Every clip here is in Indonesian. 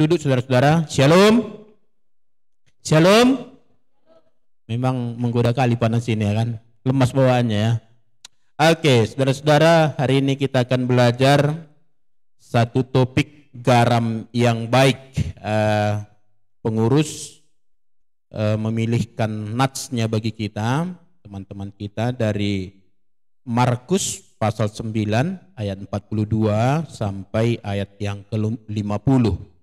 duduk saudara-saudara. Shalom. Shalom. Memang menggoda kali panas ini ya kan. Lemas bawaannya ya. Oke, saudara-saudara, hari ini kita akan belajar satu topik garam yang baik. Pengurus memilihkan natsnya bagi kita, teman-teman kita dari Markus pasal 9 ayat 42 sampai ayat yang ke-50.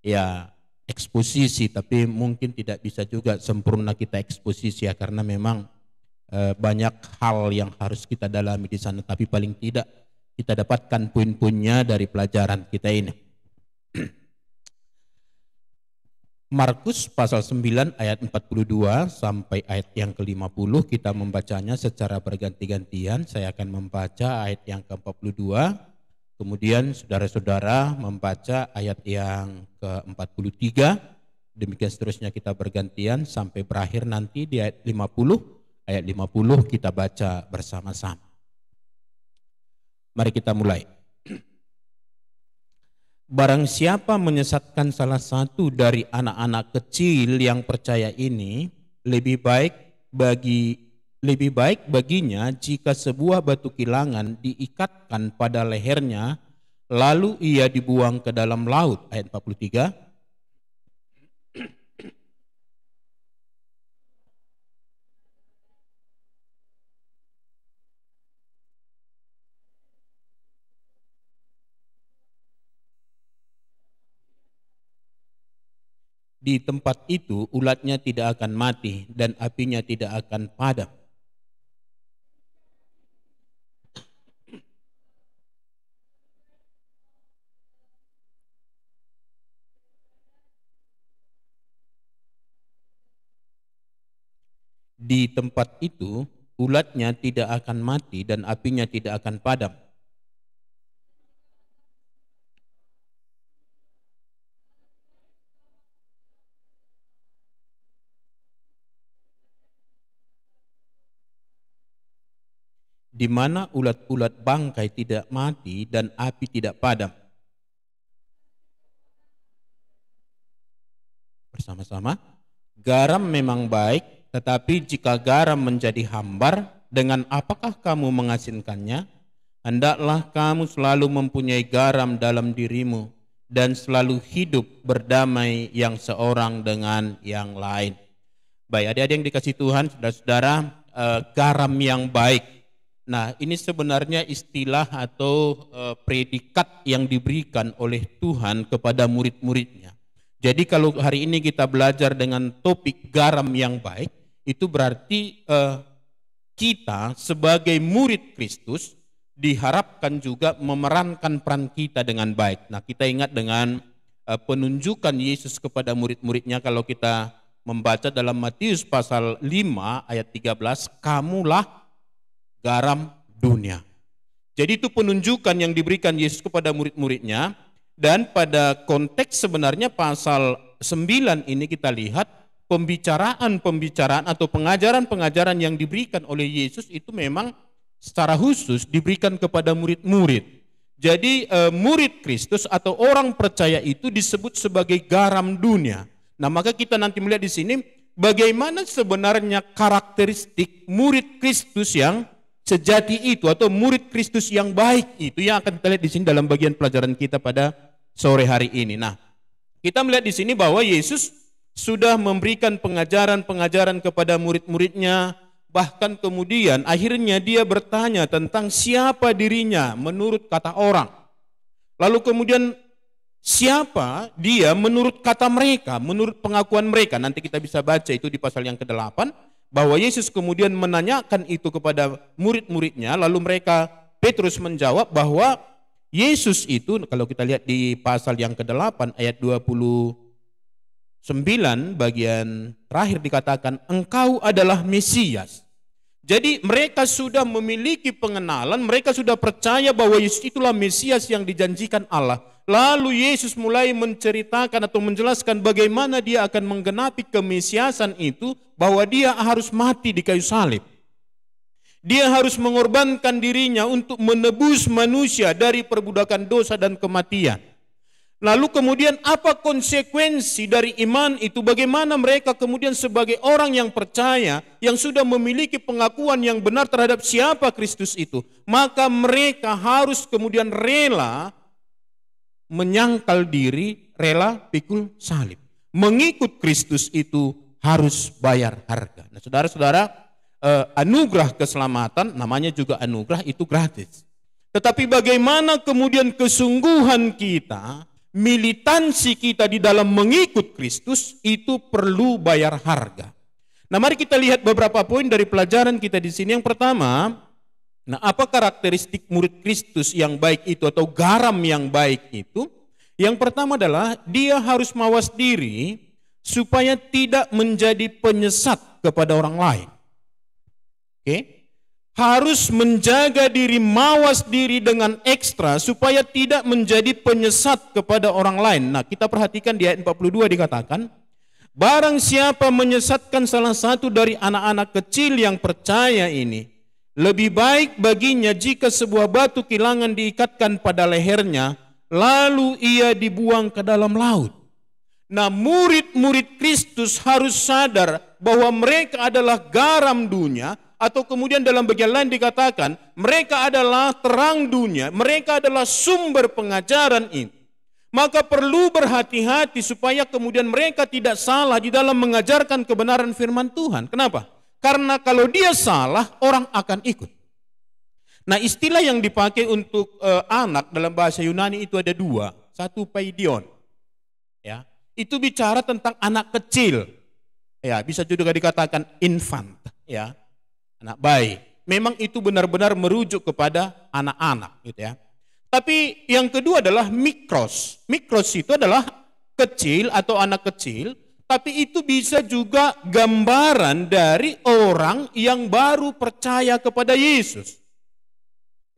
Ya, eksposisi, tapi mungkin tidak bisa juga sempurna kita eksposisi ya, karena memang banyak hal yang harus kita dalami di sana, tapi paling tidak kita dapatkan poin-poinnya dari pelajaran kita ini. Markus pasal 9 ayat 42 sampai ayat yang ke-50, kita membacanya secara berganti-gantian. Saya akan membaca ayat yang ke-42, kemudian saudara-saudara membaca ayat yang ke-43, demikian seterusnya kita bergantian sampai berakhir nanti di ayat 50. Ayat 50 kita baca bersama-sama. Mari kita mulai. Barang siapa menyesatkan salah satu dari anak-anak kecil yang percaya ini, lebih baik baginya jika sebuah batu kilangan diikatkan pada lehernya, lalu ia dibuang ke dalam laut. Ayat 43. Di tempat itu ulatnya tidak akan mati dan apinya tidak akan padam. Di tempat itu ulatnya tidak akan mati dan apinya tidak akan padam. Di mana ulat-ulat bangkai tidak mati dan api tidak padam. Bersama-sama, garam memang baik, tetapi jika garam menjadi hambar, dengan apakah kamu mengasinkannya? Hendaklah kamu selalu mempunyai garam dalam dirimu dan selalu hidup berdamai yang seorang dengan yang lain. Baik, adik-adik yang dikasih Tuhan, saudara-saudara, garam yang baik. Nah, ini sebenarnya istilah atau predikat yang diberikan oleh Tuhan kepada murid-muridnya. Jadi kalau hari ini kita belajar dengan topik garam yang baik, itu berarti kita sebagai murid Kristus diharapkan juga memerankan peran kita dengan baik. Nah, kita ingat dengan penunjukan Yesus kepada murid-muridnya kalau kita membaca dalam Matius pasal 5 ayat 13, kamulah garam dunia. Jadi itu penunjukan yang diberikan Yesus kepada murid-muridnya, dan pada konteks sebenarnya pasal 9 ini kita lihat pembicaraan atau pengajaran-pengajaran yang diberikan oleh Yesus itu memang secara khusus diberikan kepada murid-murid. Jadi murid Kristus atau orang percaya itu disebut sebagai garam dunia. Nah, maka kita nanti melihat di sini bagaimana sebenarnya karakteristik murid Kristus yang sejati itu atau murid Kristus yang baik itu yang akan kita lihat di sini dalam bagian pelajaran kita pada sore hari ini. Nah, kita melihat di sini bahwa Yesus sudah memberikan pengajaran-pengajaran kepada murid-muridnya, bahkan kemudian akhirnya dia bertanya tentang siapa dirinya menurut kata orang. Lalu kemudian siapa dia menurut kata mereka, menurut pengakuan mereka. Nanti kita bisa baca itu di pasal yang ke-8. Bahwa Yesus kemudian menanyakan itu kepada murid-muridnya, lalu Petrus menjawab bahwa Yesus itu, kalau kita lihat di pasal yang ke-8 ayat 29 bagian terakhir dikatakan, engkau adalah Mesias. Jadi mereka sudah memiliki pengenalan, mereka sudah percaya bahwa Yesus itulah Mesias yang dijanjikan Allah. Lalu Yesus mulai menceritakan atau menjelaskan bagaimana dia akan menggenapi kemesiasan itu, bahwa dia harus mati di kayu salib. Dia harus mengorbankan dirinya untuk menebus manusia dari perbudakan dosa dan kematian. Lalu kemudian apa konsekuensi dari iman itu? Bagaimana mereka kemudian sebagai orang yang percaya, yang sudah memiliki pengakuan yang benar terhadap siapa Kristus itu, maka mereka harus kemudian rela menyangkal diri, rela pikul salib. Mengikut Kristus itu harus bayar harga. Nah, saudara-saudara, anugerah keselamatan, namanya juga anugerah, itu gratis. Tetapi bagaimana kemudian kesungguhan kita, militansi kita di dalam mengikut Kristus, itu perlu bayar harga. Nah, mari kita lihat beberapa poin dari pelajaran kita di sini. Yang pertama, nah, apa karakteristik murid Kristus yang baik itu atau garam yang baik itu? Yang pertama adalah dia harus mawas diri supaya tidak menjadi penyesat kepada orang lain. Oke? Harus menjaga diri, mawas diri dengan ekstra supaya tidak menjadi penyesat kepada orang lain. Nah, kita perhatikan di ayat 42 dikatakan, barang siapa menyesatkan salah satu dari anak-anak kecil yang percaya ini, lebih baik baginya jika sebuah batu kilangan diikatkan pada lehernya, lalu ia dibuang ke dalam laut. Nah, murid-murid Kristus harus sadar bahwa mereka adalah garam dunia, atau kemudian dalam bagian lain dikatakan mereka adalah terang dunia, mereka adalah sumber pengajaran ini. Maka perlu berhati-hati supaya kemudian mereka tidak salah di dalam mengajarkan kebenaran firman Tuhan. Kenapa? Karena kalau dia salah, orang akan ikut. Nah, istilah yang dipakai untuk anak dalam bahasa Yunani itu ada dua. Satu paidion, ya, itu bicara tentang anak kecil, ya, bisa juga dikatakan infant, ya, anak bayi. Memang itu benar-benar merujuk kepada anak-anak, gitu ya. Tapi yang kedua adalah mikros. Mikros itu adalah kecil atau anak kecil, tapi itu bisa juga gambaran dari orang yang baru percaya kepada Yesus.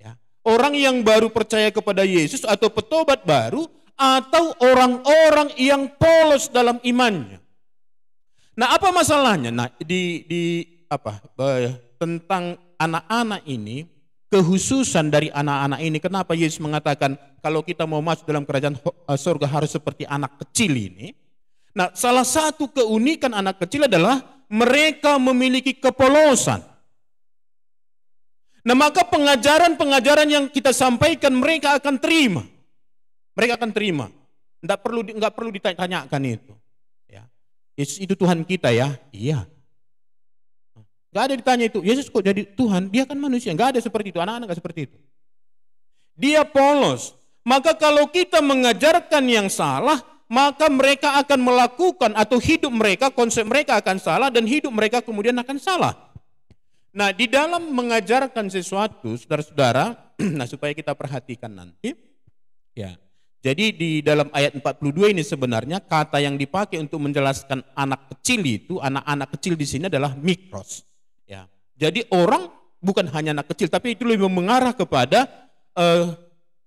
Ya. Orang yang baru percaya kepada Yesus atau petobat baru, atau orang-orang yang polos dalam imannya. Nah, apa masalahnya? Nah, tentang anak-anak ini, kehususan dari anak-anak ini, kenapa Yesus mengatakan kalau kita mau masuk dalam kerajaan surga harus seperti anak kecil ini? Nah, salah satu keunikan anak kecil adalah mereka memiliki kepolosan. Nah, maka pengajaran-pengajaran yang kita sampaikan mereka akan terima. Mereka akan terima. Enggak perlu ditanyakan itu. Ya. Yesus itu Tuhan kita ya? Iya. Gak ada ditanya itu, Yesus kok jadi Tuhan? Dia kan manusia, gak ada seperti itu, anak-anak gak seperti itu. Dia polos. Maka kalau kita mengajarkan yang salah, maka mereka akan melakukan atau hidup mereka, konsep mereka akan salah dan hidup mereka kemudian akan salah. Nah, di dalam mengajarkan sesuatu, saudara-saudara, nah supaya kita perhatikan nanti, ya. Jadi di dalam ayat 42 ini sebenarnya kata yang dipakai untuk menjelaskan anak kecil itu, anak-anak kecil di sini adalah mikros. Ya, jadi orang bukan hanya anak kecil, tapi itu lebih mengarah kepada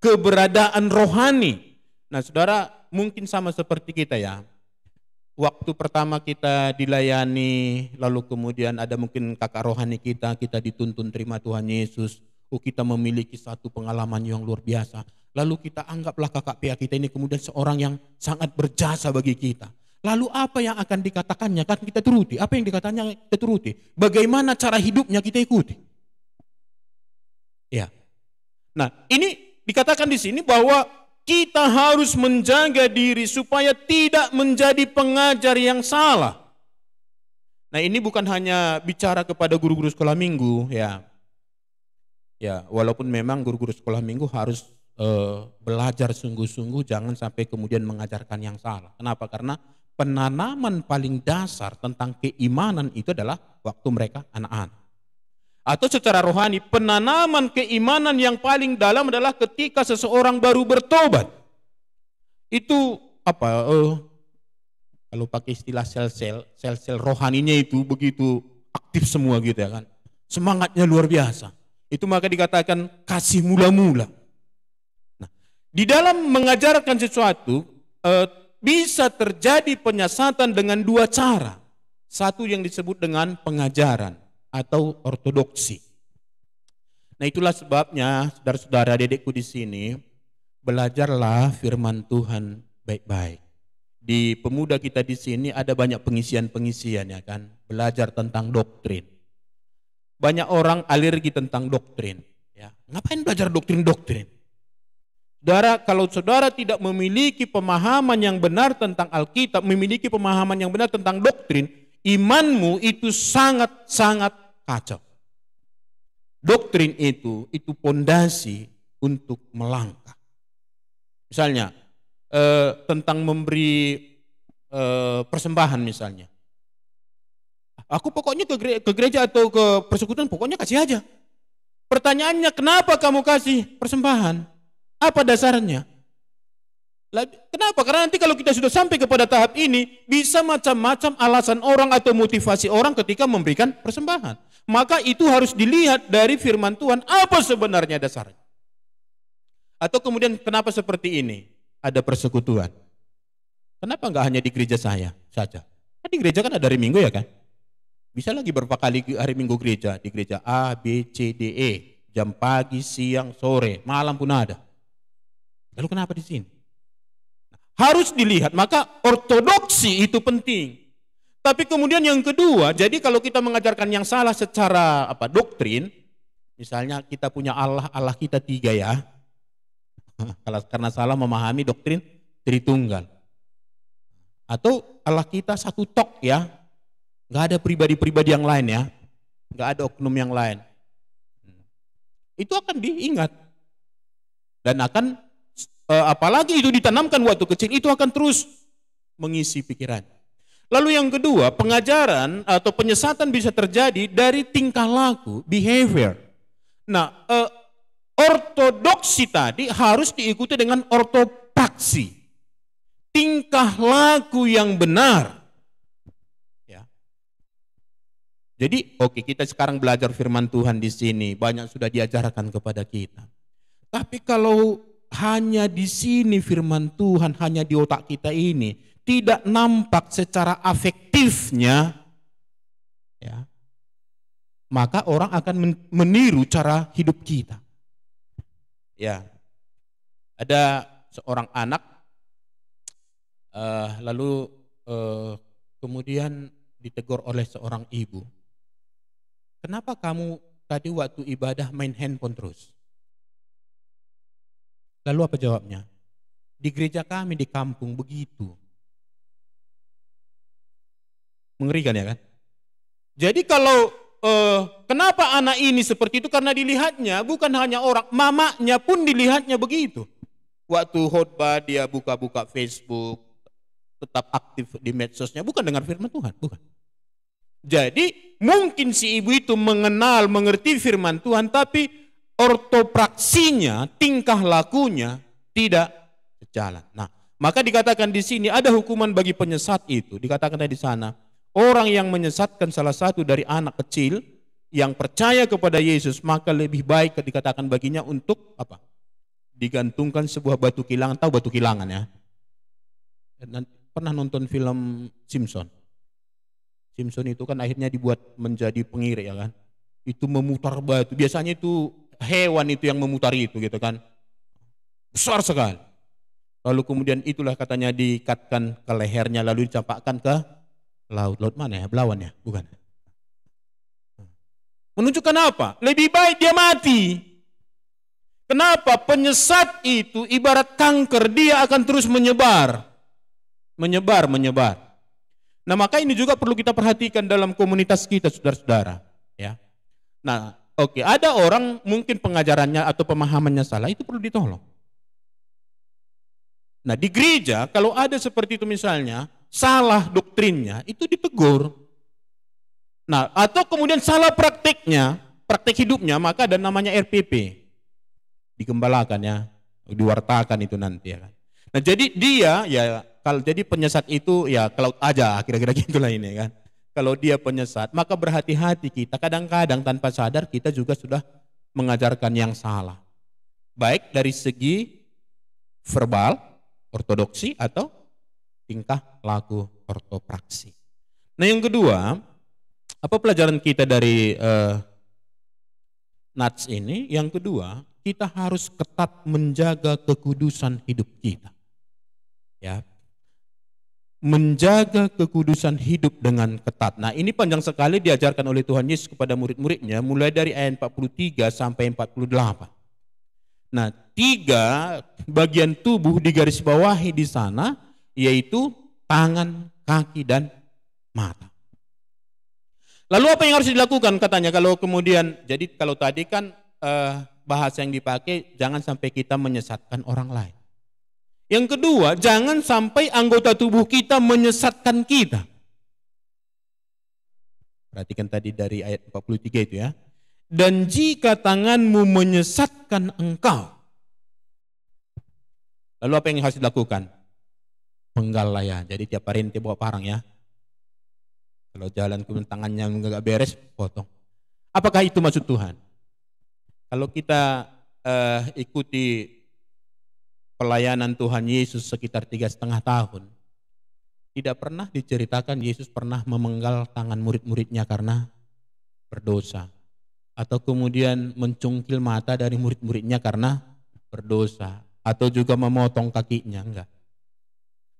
keberadaan rohani. Nah, saudara, mungkin sama seperti kita ya. Waktu pertama kita dilayani, lalu kemudian ada mungkin kakak rohani kita dituntun terima Tuhan Yesus. Kita memiliki satu pengalaman yang luar biasa. Lalu kita anggaplah kakak pihak kita ini kemudian seorang yang sangat berjasa bagi kita. Lalu apa yang akan dikatakannya kan kita turuti, apa yang dikatakannya kita turuti. Bagaimana cara hidupnya kita ikuti. Ya. Nah, ini dikatakan di sini bahwa kita harus menjaga diri supaya tidak menjadi pengajar yang salah. Nah, ini bukan hanya bicara kepada guru-guru sekolah minggu ya. Ya, walaupun memang guru-guru sekolah minggu harus belajar sungguh-sungguh, jangan sampai kemudian mengajarkan yang salah. Kenapa? Karena penanaman paling dasar tentang keimanan itu adalah waktu mereka anak-anak. Atau secara rohani, penanaman keimanan yang paling dalam adalah ketika seseorang baru bertobat. Itu apa? Kalau pakai istilah sel-sel rohaninya itu begitu aktif semua gitu ya kan. Semangatnya luar biasa. Itu maka dikatakan kasih mula-mula. Nah, di dalam mengajarkan sesuatu, bisa terjadi penyesatan dengan dua cara. Satu yang disebut dengan pengajaran atau ortodoksi. Nah, itulah sebabnya saudara-saudara dedekku di sini, belajarlah firman Tuhan baik-baik. Di pemuda kita di sini ada banyak pengisian-pengisian ya kan, belajar tentang doktrin. Banyak orang alergi tentang doktrin. Ya, ngapain belajar doktrin-doktrin? Saudara, kalau saudara tidak memiliki pemahaman yang benar tentang Alkitab, memiliki pemahaman yang benar tentang doktrin, imanmu itu sangat-sangat kacau. Doktrin itu pondasi untuk melangkah. Misalnya, tentang memberi persembahan misalnya. Aku pokoknya ke gereja atau ke persekutuan, pokoknya kasih aja. Pertanyaannya, kenapa kamu kasih persembahan? Apa dasarnya? Kenapa? Karena nanti kalau kita sudah sampai kepada tahap ini, bisa macam-macam alasan orang atau motivasi orang ketika memberikan persembahan. Maka itu harus dilihat dari firman Tuhan, apa sebenarnya dasarnya. Atau kemudian kenapa seperti ini? Ada persekutuan. Kenapa enggak hanya di gereja saya saja? Kan di gereja kan ada hari Minggu ya kan? Bisa lagi berapa kali hari Minggu gereja? Di gereja A, B, C, D, E. Jam pagi, siang, sore, malam pun ada. Lalu kenapa di sini? Harus dilihat, maka ortodoksi itu penting. Tapi kemudian yang kedua, jadi kalau kita mengajarkan yang salah secara doktrin, misalnya kita punya Allah, Allah kita 3 ya. Karena salah memahami doktrin Tritunggal. Atau Allah kita 1 tok ya. Nggak ada pribadi-pribadi yang lain ya. Nggak ada oknum yang lain. Itu akan diingat. Dan akan, apalagi itu ditanamkan waktu kecil, itu akan terus mengisi pikiran. Lalu yang kedua, pengajaran atau penyesatan bisa terjadi dari tingkah laku, behavior. Nah, ortodoksi tadi harus diikuti dengan ortopraksi. Tingkah laku yang benar. Jadi kita sekarang belajar firman Tuhan di sini, banyak sudah diajarkan kepada kita. Tapi kalau hanya di sini firman Tuhan, hanya di otak kita ini, tidak nampak secara afektifnya, ya, maka orang akan meniru cara hidup kita. Ya, ada seorang anak, lalu kemudian ditegur oleh seorang ibu. Kenapa kamu tadi waktu ibadah main handphone terus? Lalu apa jawabnya? Di gereja kami di kampung begitu. Mengerikan ya kan? Jadi kalau kenapa anak ini seperti itu? Karena dilihatnya bukan hanya orang, mamanya pun dilihatnya begitu. Waktu khotbah dia buka-buka Facebook, tetap aktif di medsosnya, bukan dengar firman Tuhan, bukan. Jadi mungkin si ibu itu mengenal, mengerti firman Tuhan, tapi ortopraksinya, tingkah lakunya tidak sejalan. Nah, maka dikatakan di sini ada hukuman bagi penyesat itu. Dikatakan di sana, orang yang menyesatkan salah satu dari anak kecil yang percaya kepada Yesus, maka lebih baik dikatakan baginya untuk apa? Digantungkan sebuah batu kilangan. Tahu batu kilangan ya? Pernah nonton film Simpson? Simpson itu kan akhirnya dibuat menjadi pengirik ya kan. Itu memutar batu. Biasanya itu hewan itu yang memutar itu gitu kan. Besar sekali. Lalu kemudian itulah katanya diikatkan ke lehernya lalu dicampakkan ke laut. Laut mana ya? Belawan ya? Bukan. Menunjukkan apa? Lebih baik dia mati. Kenapa? Penyesat itu ibarat kanker, dia akan terus menyebar. Menyebar. Nah, maka ini juga perlu kita perhatikan dalam komunitas kita, saudara-saudara, ya. Nah, ada orang mungkin pengajarannya atau pemahamannya salah, itu perlu ditolong. Nah, di gereja kalau ada seperti itu misalnya, salah doktrinnya, itu ditegur. Nah, atau kemudian salah prakteknya, praktek hidupnya, maka ada namanya RPP. Digembalakan ya, diwartakan itu nanti ya kan. Nah, jadi dia ya kalau jadi penyesat itu ya ke laut aja, kira-kira gitulah ini kan. Kalau dia penyesat, maka berhati-hati kita. Kadang-kadang tanpa sadar kita juga sudah mengajarkan yang salah. Baik dari segi verbal, ortodoksi, atau tingkah laku ortopraksi. Nah, yang kedua, apa pelajaran kita dari Nats ini? Yang kedua, kita harus ketat menjaga kekudusan hidup kita. Ya. Menjaga kekudusan hidup dengan ketat. Nah, ini panjang sekali diajarkan oleh Tuhan Yesus kepada murid-muridnya mulai dari ayat 43 sampai 48. Nah, 3 bagian tubuh digarisbawahi di sana, yaitu tangan, kaki, dan mata. Lalu apa yang harus dilakukan katanya kalau kemudian, jadi kalau tadi kan bahasa yang dipakai jangan sampai kita menyesatkan orang lain. Yang kedua, jangan sampai anggota tubuh kita menyesatkan kita. Perhatikan tadi dari ayat 43 itu ya. Dan jika tanganmu menyesatkan engkau, lalu apa yang harus dilakukan? Penggal lah ya. Jadi tiap hari nanti bawa parang ya. Kalau jalan kemudian tangannya nggak beres, potong. Apakah itu maksud Tuhan? Kalau kita ikuti pelayanan Tuhan Yesus sekitar 3,5 tahun, tidak pernah diceritakan Yesus pernah memenggal tangan murid-muridnya karena berdosa. Atau kemudian mencungkil mata dari murid-muridnya karena berdosa. Atau juga memotong kakinya, enggak.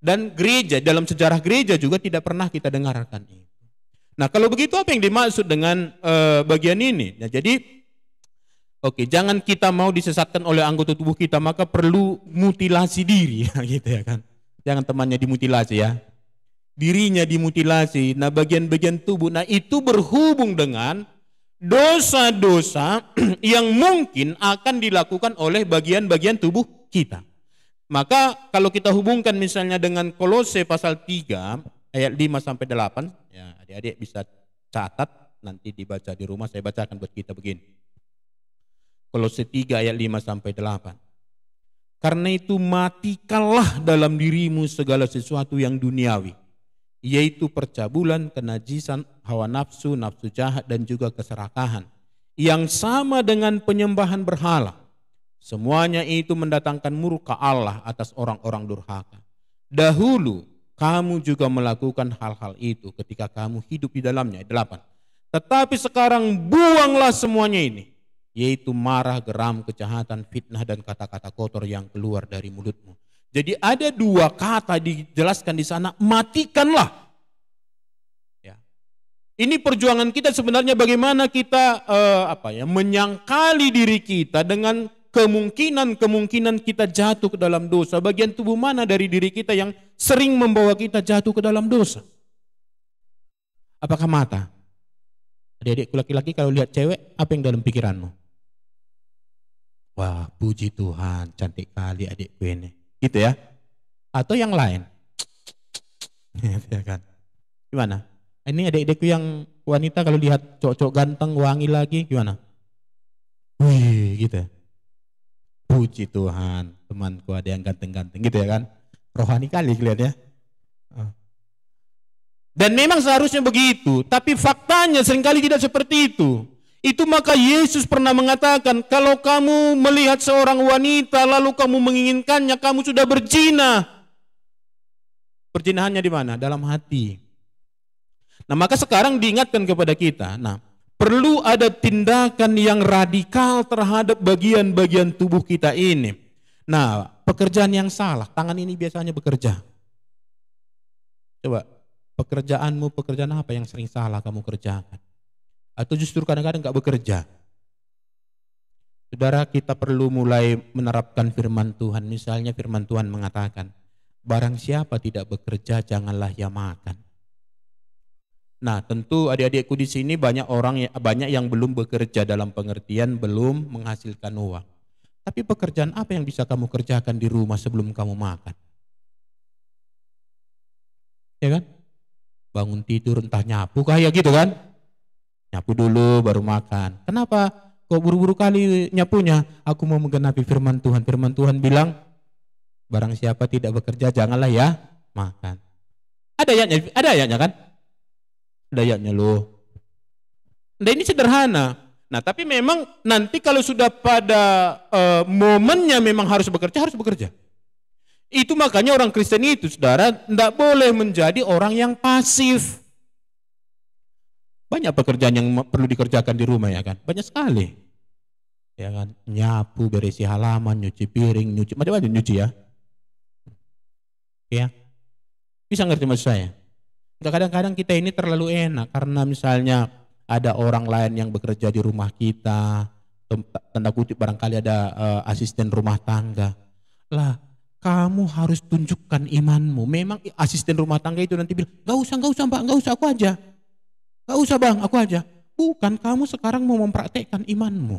Dan gereja, dalam sejarah gereja juga tidak pernah kita dengarkan itu. Nah, kalau begitu apa yang dimaksud dengan bagian ini? Nah, jadi oke, jangan kita mau disesatkan oleh anggota tubuh kita, maka perlu mutilasi diri, gitu ya kan. Jangan temannya dimutilasi ya. Dirinya dimutilasi, nah bagian-bagian tubuh, nah itu berhubung dengan dosa-dosa yang mungkin akan dilakukan oleh bagian-bagian tubuh kita. Maka kalau kita hubungkan misalnya dengan Kolose pasal 3 ayat 5 sampai 8, ya adik-adik bisa catat, nanti dibaca di rumah, saya bacakan buat kita begini. Kolose 3 ayat 5 sampai 8. Karena itu matikanlah dalam dirimu segala sesuatu yang duniawi, yaitu percabulan, kenajisan, hawa nafsu, nafsu jahat, dan juga keserakahan, yang sama dengan penyembahan berhala. Semuanya itu mendatangkan murka Allah atas orang-orang durhaka. Dahulu kamu juga melakukan hal-hal itu ketika kamu hidup di dalamnya. 8. Tetapi sekarang buanglah semuanya ini, yaitu marah, geram, kejahatan, fitnah, dan kata-kata kotor yang keluar dari mulutmu. Jadi ada 2 kata dijelaskan di sana, matikanlah. Ya. Ini perjuangan kita sebenarnya bagaimana kita menyangkali diri kita dengan kemungkinan kita jatuh ke dalam dosa. Bagian tubuh mana dari diri kita yang sering membawa kita jatuh ke dalam dosa? Apakah mata? Adik-adikku laki-laki kalau lihat cewek, apa yang dalam pikiranmu? Wah, puji Tuhan, cantik kali adikku ini. Gitu ya? Atau yang lain? Ya kan? Gimana? Ini adik-adikku yang wanita kalau lihat cowok-cowok ganteng, wangi lagi, gimana? Wih, gitu ya? Puji Tuhan, temanku ada yang ganteng-ganteng, gitu ya kan? Rohani kali kelihatannya. Dan memang seharusnya begitu, tapi faktanya seringkali tidak seperti itu. Itu maka Yesus pernah mengatakan, kalau kamu melihat seorang wanita lalu kamu menginginkannya, kamu sudah berzina. Perzinahannya di mana? Dalam hati. Nah, maka sekarang diingatkan kepada kita, nah, perlu ada tindakan yang radikal terhadap bagian-bagian tubuh kita ini. Nah, pekerjaan yang salah, tangan ini biasanya bekerja. Coba, pekerjaan apa yang sering salah kamu kerjakan? Atau justru kadang-kadang enggak bekerja? Saudara, kita perlu mulai menerapkan firman Tuhan. Misalnya firman Tuhan mengatakan, barang siapa tidak bekerja, janganlah ia makan. Nah, tentu adik-adikku di sini banyak yang belum bekerja dalam pengertian belum menghasilkan uang. Tapi pekerjaan apa yang bisa kamu kerjakan di rumah sebelum kamu makan? Ya kan? Bangun tidur entah nyapu kayak gitu kan? Nyapu dulu baru makan. Kenapa? Kok buru-buru kali nyapunya? Aku mau menggenapi firman Tuhan. Firman Tuhan bilang, barang siapa tidak bekerja janganlah ya makan. Ada ayatnya kan? Ada ayatnya loh. Nah, ini sederhana. Nah, tapi memang nanti kalau sudah pada momennya memang harus bekerja. Itu makanya orang Kristen itu, saudara, tidak boleh menjadi orang yang pasif. Banyak pekerjaan yang perlu dikerjakan di rumah ya kan, banyak sekali. ya kan, nyapu, berisi halaman, nyuci piring, nyuci macam-macam nyuci ya. Ya, bisa ngerti maksud saya? Kadang-kadang kita ini terlalu enak karena misalnya ada orang lain yang bekerja di rumah kita, tanda kutip barangkali ada asisten rumah tangga. Lah, kamu harus tunjukkan imanmu. Memang asisten rumah tangga itu nanti bilang, gak usah mbak, gak usah aku aja. Gak usah bang, aku aja. Bukan, kamu sekarang mau mempraktekkan imanmu.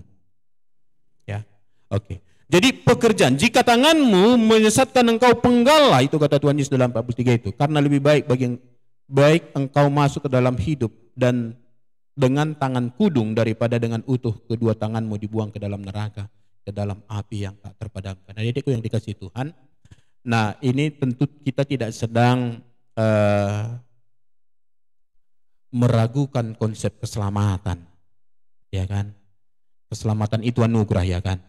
Ya, oke. Jadi pekerjaan, jika tanganmu menyesatkan engkau, penggallah, itu kata Tuhan Yesus dalam 43 itu. Karena lebih baik engkau masuk ke dalam hidup dan dengan tangan kudung daripada dengan utuh kedua tanganmu dibuang ke dalam neraka, ke dalam api yang tak terpadamkan. Nah, adikku yang dikasihi Tuhan, nah ini tentu kita tidak sedang meragukan konsep keselamatan, ya kan? Keselamatan itu anugerah, ya kan?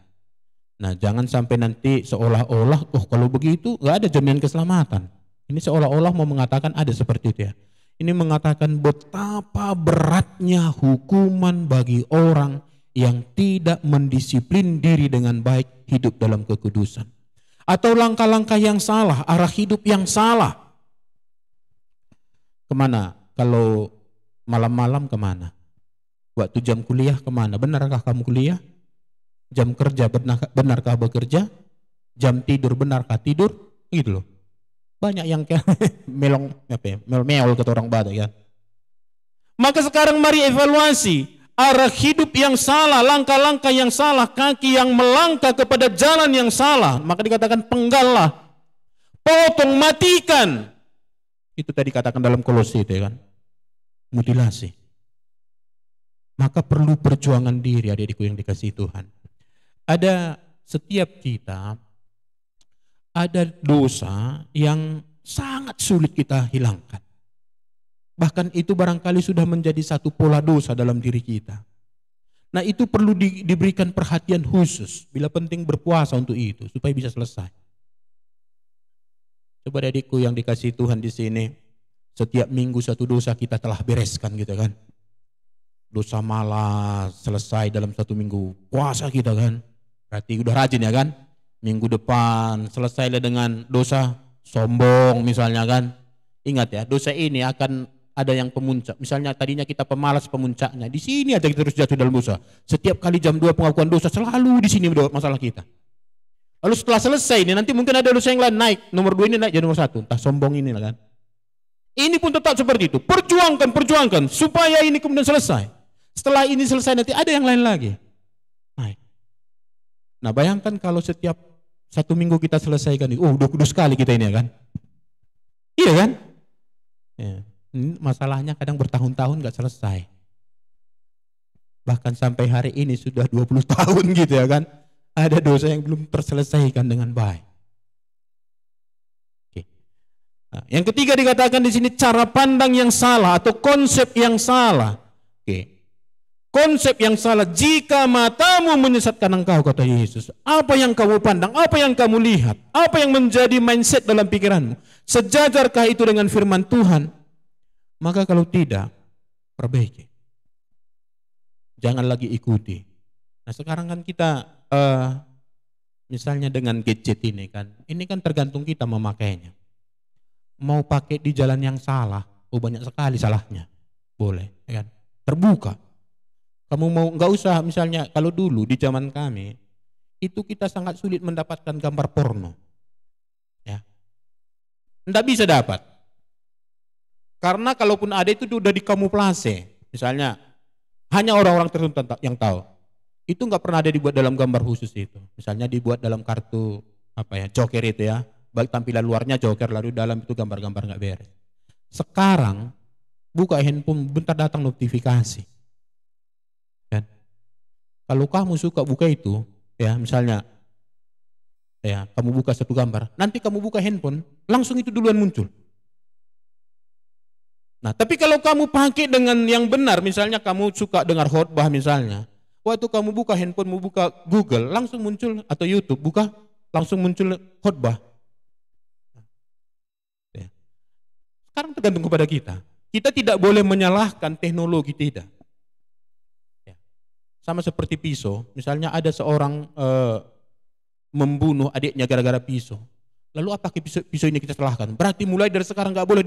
Nah, jangan sampai nanti seolah-olah, oh kalau begitu nggak ada jaminan keselamatan. Ini seolah-olah mau mengatakan ada seperti itu ya. Ini mengatakan betapa beratnya hukuman bagi orang yang tidak mendisiplin diri dengan baik hidup dalam kekudusan. Atau langkah-langkah yang salah, arah hidup yang salah. Kemana? Kalau malam-malam kemana? Waktu jam kuliah kemana? Benarkah kamu kuliah? Jam kerja benarkah bekerja? Jam tidur benarkah tidur? Gitu loh. Banyak yang kayak melong mel-mel kata orang Batak ya. Maka sekarang mari evaluasi arah hidup yang salah, langkah-langkah yang salah, kaki yang melangkah kepada jalan yang salah. Maka dikatakan penggallah, potong, matikan. Itu tadi katakan dalam Kolose itu ya kan. Mutilasi. Maka perlu perjuangan diri adik-adikku yang dikasihi Tuhan. Ada setiap kita ada dosa yang sangat sulit kita hilangkan. Bahkan itu barangkali sudah menjadi satu pola dosa dalam diri kita. Nah, itu perlu diberikan perhatian khusus bila penting berpuasa untuk itu supaya bisa selesai. Coba adikku yang dikasihi Tuhan di sini, setiap minggu satu dosa kita telah bereskan gitu kan. Dosa malas selesai dalam satu minggu puasa kita kan. Berarti udah rajin ya kan. Minggu depan selesailah dengan dosa sombong misalnya kan. Ingat ya, dosa ini akan ada yang pemuncak. Misalnya tadinya kita pemalas, pemuncaknya di sini aja kita terus jatuh dalam dosa. Setiap kali jam 2 pengakuan dosa selalu di sini masalah kita. Lalu setelah selesai ini nanti mungkin ada dosa yang lain naik. Nomor 2 ini naik jadi nomor 1. Entah sombong ini lah kan. Ini pun tetap seperti itu. Perjuangkan supaya ini kemudian selesai. Setelah ini selesai nanti ada yang lain lagi. Naik. Nah, bayangkan kalau setiap satu minggu kita selesaikan itu, udah kudus sekali kita ini ya kan. Iya kan? Ya. Masalahnya kadang bertahun-tahun gak selesai. Bahkan sampai hari ini sudah 20 tahun gitu ya kan. Ada dosa yang belum terselesaikan dengan baik. Oke. Nah, yang ketiga dikatakan di sini cara pandang yang salah atau konsep yang salah. Oke. Konsep yang salah, jika matamu menyesatkan engkau, kata Yesus, apa yang kamu pandang, apa yang kamu lihat, apa yang menjadi mindset dalam pikiranmu, sejajarkah itu dengan firman Tuhan? Maka kalau tidak, perbaiki. Jangan lagi ikuti. Nah, sekarang kan kita misalnya dengan gadget ini kan tergantung kita memakainya. Mau pakai di jalan yang salah, banyak sekali salahnya. Boleh, ya kan? Terbuka. Kamu mau, nggak usah misalnya kalau dulu di zaman kami itu kita sangat sulit mendapatkan gambar porno, ya, nggak bisa dapat, karena kalaupun ada itu udah dikamuflase, misalnya hanya orang-orang tertentu yang tahu, itu nggak pernah ada dibuat dalam gambar khusus itu, misalnya dibuat dalam kartu apa ya, joker itu ya, baik tampilan luarnya joker lalu dalam itu gambar-gambar nggak beres. Sekarang buka handphone bentar datang notifikasi. Kalau kamu suka buka itu, ya misalnya, ya kamu buka satu gambar, nanti kamu buka handphone, langsung itu duluan muncul. Nah, tapi kalau kamu pakai dengan yang benar, misalnya kamu suka dengar khotbah misalnya, waktu kamu buka handphone, mau buka Google, langsung muncul, atau YouTube, buka, langsung muncul khotbah. Ya. Sekarang tergantung kepada kita. Kita tidak boleh menyalahkan teknologi, tidak. Sama seperti pisau, misalnya ada seorang membunuh adiknya gara-gara pisau. Lalu apakah pisau ini kita salahkan? Berarti mulai dari sekarang nggak boleh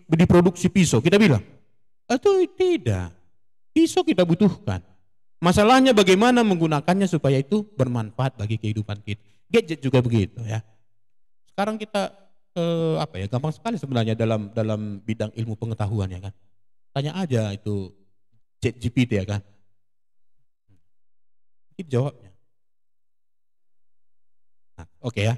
diproduksi pisau. Kita bilang, atau tidak. Pisau kita butuhkan. Masalahnya bagaimana menggunakannya supaya itu bermanfaat bagi kehidupan kita. Gadget juga begitu ya. Sekarang kita gampang sekali sebenarnya dalam bidang ilmu pengetahuan ya kan. Tanya aja itu ChatGPT ya kan. Itu jawabnya. Nah, oke ya.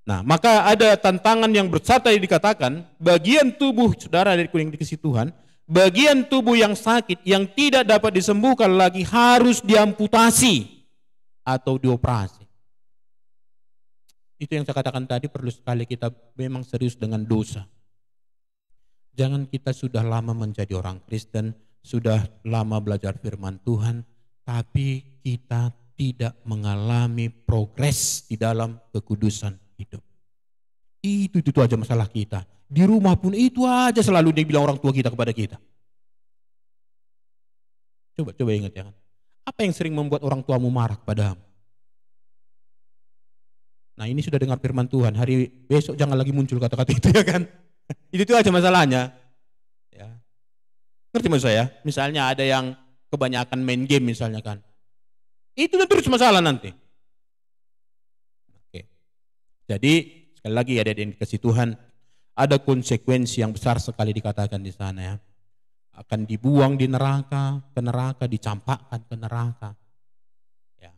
Nah, maka ada tantangan yang besar tadi dikatakan, bagian tubuh saudara dari yang dikasih Tuhan, bagian tubuh yang sakit, yang tidak dapat disembuhkan lagi harus diamputasi atau dioperasi. Itu yang saya katakan tadi, perlu sekali kita memang serius dengan dosa. Jangan kita sudah lama menjadi orang Kristen, sudah lama belajar firman Tuhan, tapi kita tidak mengalami progres di dalam kekudusan hidup. Itu aja masalah kita. Di rumah pun itu aja selalu dia bilang orang tua kita kepada kita. Coba ingat ya kan. Apa yang sering membuat orang tuamu marah kepadamu? Nah ini sudah dengar firman Tuhan, hari besok jangan lagi muncul kata-kata itu ya kan. Itu aja masalahnya. Ya. Ngerti maksud saya? Misalnya ada yang kebanyakan main game misalnya kan. Itu terus masalah nanti. Oke. Jadi sekali lagi ada yang dikasih Tuhan, ada konsekuensi yang besar sekali dikatakan di sana ya. Akan dibuang di neraka, ke neraka, dicampakkan ke neraka. Ya.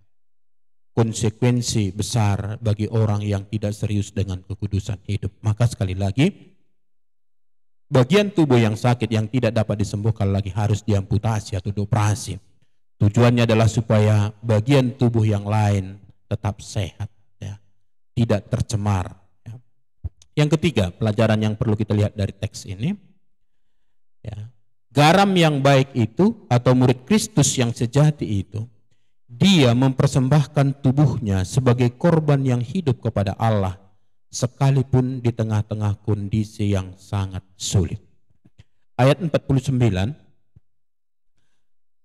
Konsekuensi besar bagi orang yang tidak serius dengan kekudusan hidup. Maka sekali lagi, bagian tubuh yang sakit yang tidak dapat disembuhkan lagi harus diamputasi atau dioperasi. Tujuannya adalah supaya bagian tubuh yang lain tetap sehat, ya, tidak tercemar. Ya. Yang ketiga, pelajaran yang perlu kita lihat dari teks ini, ya, garam yang baik itu atau murid Kristus yang sejati itu, dia mempersembahkan tubuhnya sebagai korban yang hidup kepada Allah, sekalipun di tengah-tengah kondisi yang sangat sulit. Ayat 49,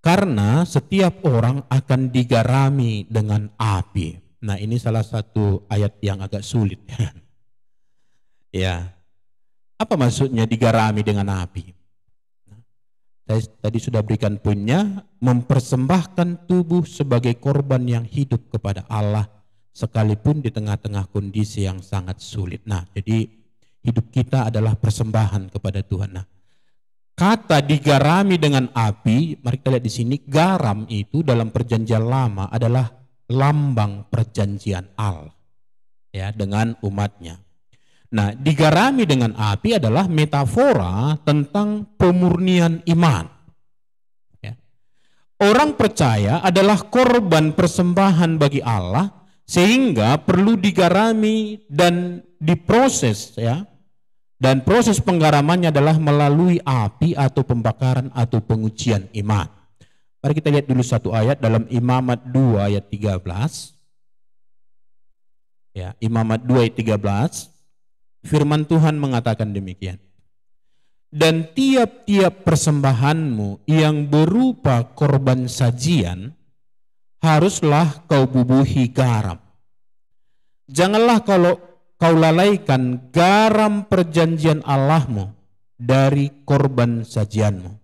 karena setiap orang akan digarami dengan api. Nah ini salah satu ayat yang agak sulit. Ya, apa maksudnya digarami dengan api? Saya tadi sudah berikan poinnya, mempersembahkan tubuh sebagai korban yang hidup kepada Allah, sekalipun di tengah-tengah kondisi yang sangat sulit. Nah jadi hidup kita adalah persembahan kepada Tuhan. Nah, kata digarami dengan api, mari kita lihat di sini, garam itu dalam perjanjian lama adalah lambang perjanjian Allah ya dengan umatnya. Nah, digarami dengan api adalah metafora tentang pemurnian iman. Ya. Orang percaya adalah korban persembahan bagi Allah, sehingga perlu digarami dan diproses ya. Dan proses penggaramannya adalah melalui api atau pembakaran atau pengujian iman. Mari kita lihat dulu satu ayat dalam Imamat 2 ayat 13. Ya, Imamat 2 ayat 13. Firman Tuhan mengatakan demikian. Dan tiap-tiap persembahanmu yang berupa korban sajian haruslah kau bubuhi garam. Janganlah kau lalaikan garam perjanjian Allahmu dari korban sajianmu.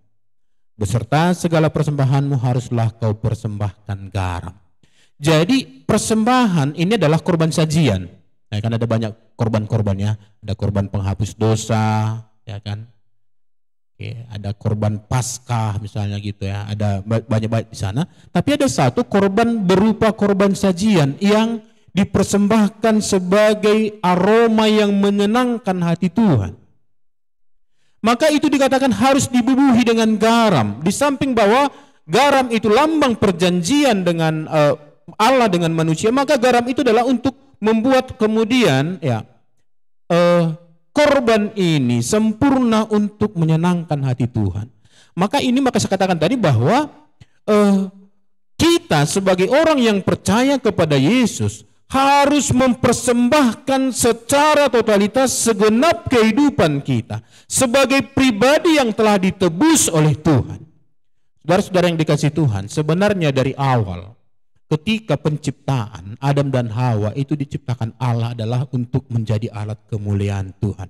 Beserta segala persembahanmu haruslah kau persembahkan garam. Jadi persembahan ini adalah korban sajian. Ya kan ada banyak korban-korbannya. Ada korban penghapus dosa, ya kan. Oke, ada korban Paskah misalnya gitu ya. Ada banyak-banyak di sana. Tapi ada satu korban berupa korban sajian yang dipersembahkan sebagai aroma yang menyenangkan hati Tuhan. Maka itu dikatakan harus dibubuhi dengan garam. Di samping bahwa garam itu lambang perjanjian dengan Allah dengan manusia, maka garam itu adalah untuk membuat kemudian ya korban ini sempurna untuk menyenangkan hati Tuhan. Maka saya katakan tadi bahwa kita sebagai orang yang percaya kepada Yesus harus mempersembahkan secara totalitas segenap kehidupan kita sebagai pribadi yang telah ditebus oleh Tuhan. Saudara-saudara yang dikasihi Tuhan, sebenarnya dari awal ketika penciptaan Adam dan Hawa itu diciptakan Allah adalah untuk menjadi alat kemuliaan Tuhan.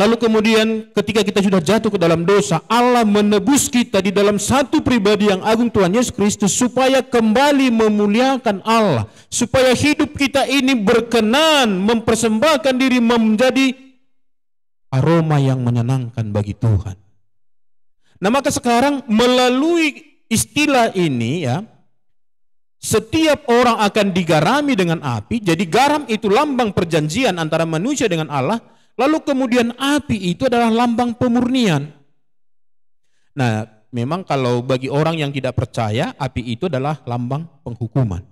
Lalu kemudian ketika kita sudah jatuh ke dalam dosa, Allah menebus kita di dalam satu pribadi yang agung, Tuhan Yesus Kristus, supaya kembali memuliakan Allah, supaya hidup kita ini berkenan, mempersembahkan diri menjadi aroma yang menyenangkan bagi Tuhan. Nah, maka sekarang melalui istilah ini ya, setiap orang akan digarami dengan api. Jadi garam itu lambang perjanjian antara manusia dengan Allah. Lalu kemudian api itu adalah lambang pemurnian. Nah, memang kalau bagi orang yang tidak percaya, api itu adalah lambang penghukuman.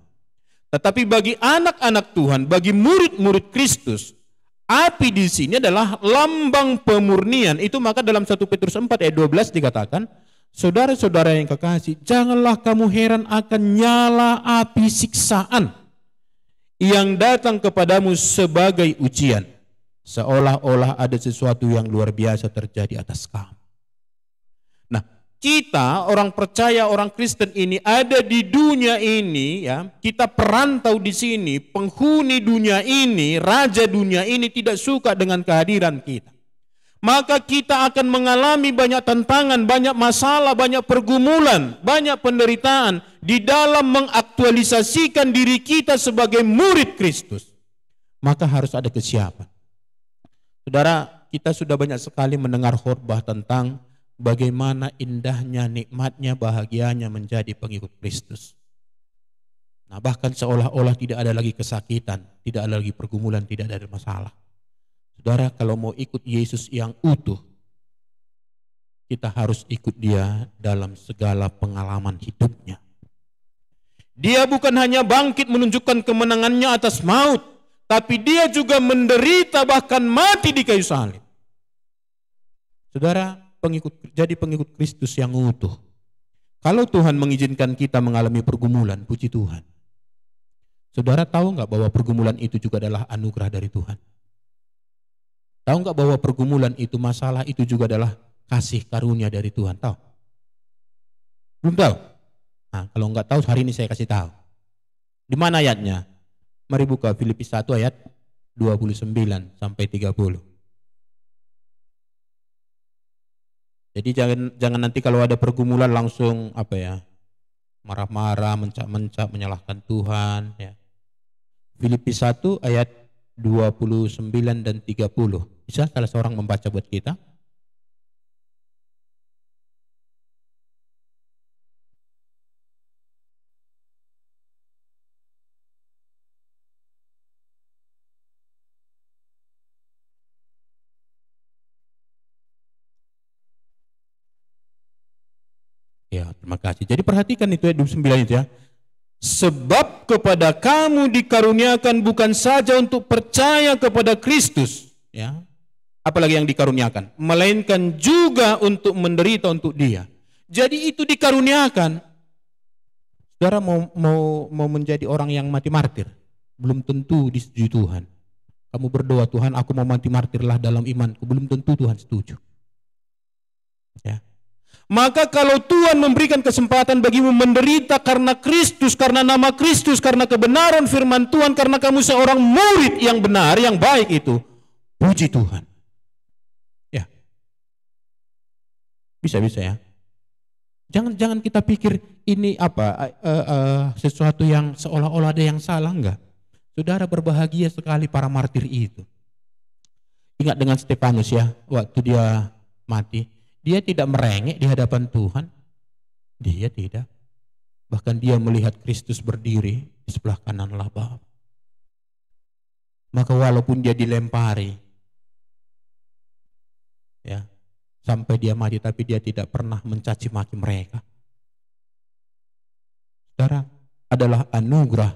Tetapi bagi anak-anak Tuhan, bagi murid-murid Kristus, api di sini adalah lambang pemurnian. Itu maka dalam 1 Petrus 4 ayat 12 dikatakan, saudara-saudara yang kekasih, janganlah kamu heran akan nyala api siksaan yang datang kepadamu sebagai ujian, seolah-olah ada sesuatu yang luar biasa terjadi atas kamu. Nah, kita orang percaya, orang Kristen ini ada di dunia ini ya, kita perantau di sini, penghuni dunia ini, raja dunia ini tidak suka dengan kehadiran kita. Maka kita akan mengalami banyak tantangan, banyak masalah, banyak pergumulan, banyak penderitaan di dalam mengaktualisasikan diri kita sebagai murid Kristus. Maka harus ada kesiapan. Saudara, kita sudah banyak sekali mendengar khotbah tentang bagaimana indahnya, nikmatnya, bahagianya menjadi pengikut Kristus. Nah, bahkan seolah-olah tidak ada lagi kesakitan, tidak ada lagi pergumulan, tidak ada masalah. Saudara, kalau mau ikut Yesus yang utuh, kita harus ikut Dia dalam segala pengalaman hidupnya. Dia bukan hanya bangkit menunjukkan kemenangannya atas maut, tapi Dia juga menderita bahkan mati di kayu salib. Saudara, jadi pengikut Kristus yang utuh. Kalau Tuhan mengizinkan kita mengalami pergumulan, puji Tuhan. Saudara tahu nggak bahwa pergumulan itu juga adalah anugerah dari Tuhan? Tahu nggak bahwa pergumulan itu, masalah itu juga adalah kasih karunia dari Tuhan? Tahu? Belum tahu? Nah, kalau nggak tahu hari ini saya kasih tahu. Di mana ayatnya? Mari buka Filipi 1 ayat 29 sampai 30. Jadi jangan nanti kalau ada pergumulan langsung marah-marah, mencap-mencap, menyalahkan Tuhan ya. Filipi 1 ayat 29 dan 30. Bisa salah seorang membaca buat kita? Ya, terima kasih. Jadi perhatikan itu ayat 29 itu ya. Sebab kepada kamu dikaruniakan bukan saja untuk percaya kepada Kristus, ya. Apalagi yang dikaruniakan, melainkan juga untuk menderita untuk Dia. Jadi itu dikaruniakan. Saudara mau menjadi orang yang mati martir, belum tentu disetujui Tuhan. Kamu berdoa, Tuhan, aku mau mati martirlah dalam imanku, belum tentu Tuhan setuju. Ya. Maka kalau Tuhan memberikan kesempatan bagimu menderita karena Kristus, karena nama Kristus, karena kebenaran firman Tuhan, karena kamu seorang murid yang benar, yang baik itu, puji Tuhan. Ya, bisa ya. Jangan kita pikir ini sesuatu yang seolah-olah ada yang salah, enggak. Saudara, berbahagia sekali para martir itu. Ingat dengan Stefanus ya, waktu dia mati. Dia tidak merengek di hadapan Tuhan. Dia tidak. Bahkan dia melihat Kristus berdiri di sebelah kanan Allah Bapa. Maka walaupun dia dilempari, ya, sampai dia mati, tapi dia tidak pernah mencaci maki mereka. Saudara, adalah anugerah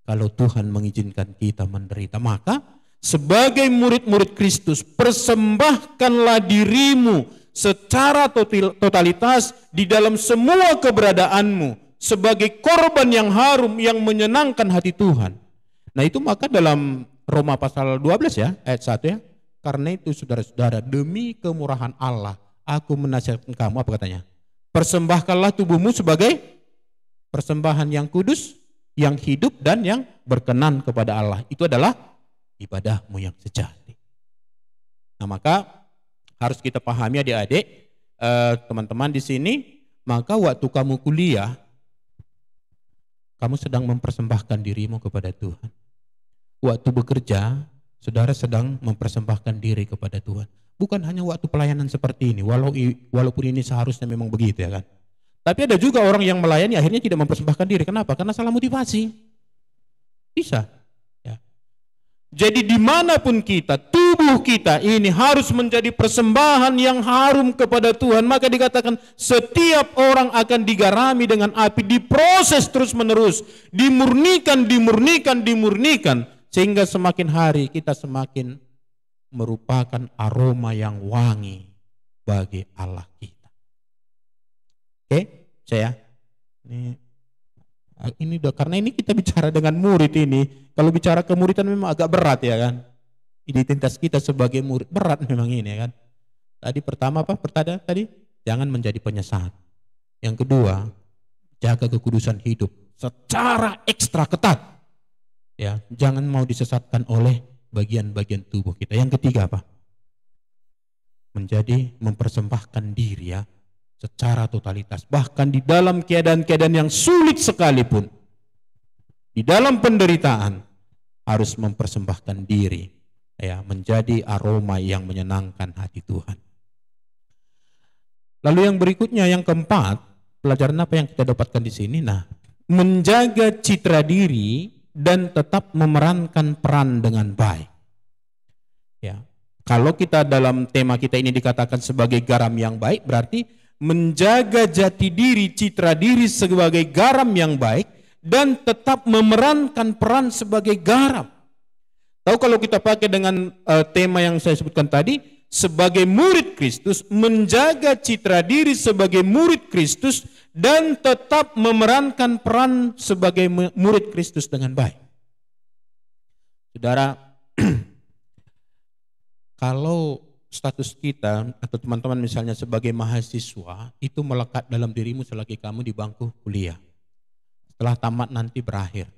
kalau Tuhan mengizinkan kita menderita. Maka sebagai murid-murid Kristus, persembahkanlah dirimu secara totalitas di dalam semua keberadaanmu sebagai korban yang harum yang menyenangkan hati Tuhan. Nah itu maka dalam Roma pasal 12 ya, ayat 1 ya. Karena itu saudara-saudara, demi kemurahan Allah aku menasihatkan kamu, apa katanya? Persembahkanlah tubuhmu sebagai persembahan yang kudus, yang hidup, dan yang berkenan kepada Allah. Itu adalah ibadahmu yang sejati. Nah, maka harus kita pahami adik-adik, teman-teman di sini, maka waktu kamu kuliah, kamu sedang mempersembahkan dirimu kepada Tuhan. Waktu bekerja, saudara sedang mempersembahkan diri kepada Tuhan. Bukan hanya waktu pelayanan seperti ini, walaupun ini seharusnya memang begitu ya kan. Tapi ada juga orang yang melayani akhirnya tidak mempersembahkan diri. Kenapa? Karena salah motivasi. Bisa. Ya. Jadi dimanapun kita, tubuh kita ini harus menjadi persembahan yang harum kepada Tuhan. Maka dikatakan setiap orang akan digarami dengan api, diproses terus menerus, dimurnikan. Sehingga semakin hari kita semakin merupakan aroma yang wangi bagi Allah kita. Oke, saya ini udah, karena ini kita bicara dengan murid ini. Kalau bicara kemuridan memang agak berat ya kan. Identitas kita sebagai murid berat memang ini ya kan. Tadi pertama apa? Pertama tadi jangan menjadi penyesat. Yang kedua, jaga kekudusan hidup secara ekstra ketat. Ya, jangan mau disesatkan oleh bagian-bagian tubuh kita. Yang ketiga apa? Menjadi mempersembahkan diri ya secara totalitas. Bahkan di dalam keadaan-keadaan yang sulit sekalipun, di dalam penderitaan harus mempersembahkan diri ya, menjadi aroma yang menyenangkan hati Tuhan. Lalu yang berikutnya, yang keempat, pelajaran apa yang kita dapatkan di sini? Nah, menjaga citra diri dan tetap memerankan peran dengan baik. Ya, kalau kita dalam tema kita ini dikatakan sebagai garam yang baik, berarti menjaga jati diri, citra diri sebagai garam yang baik dan tetap memerankan peran sebagai garam. Tahu kalau kita pakai dengan tema yang saya sebutkan tadi, sebagai murid Kristus, menjaga citra diri sebagai murid Kristus dan tetap memerankan peran sebagai murid Kristus dengan baik. Saudara, kalau status kita atau teman-teman misalnya sebagai mahasiswa itu melekat dalam dirimu selagi kamu di bangku kuliah. Setelah tamat nanti berakhir.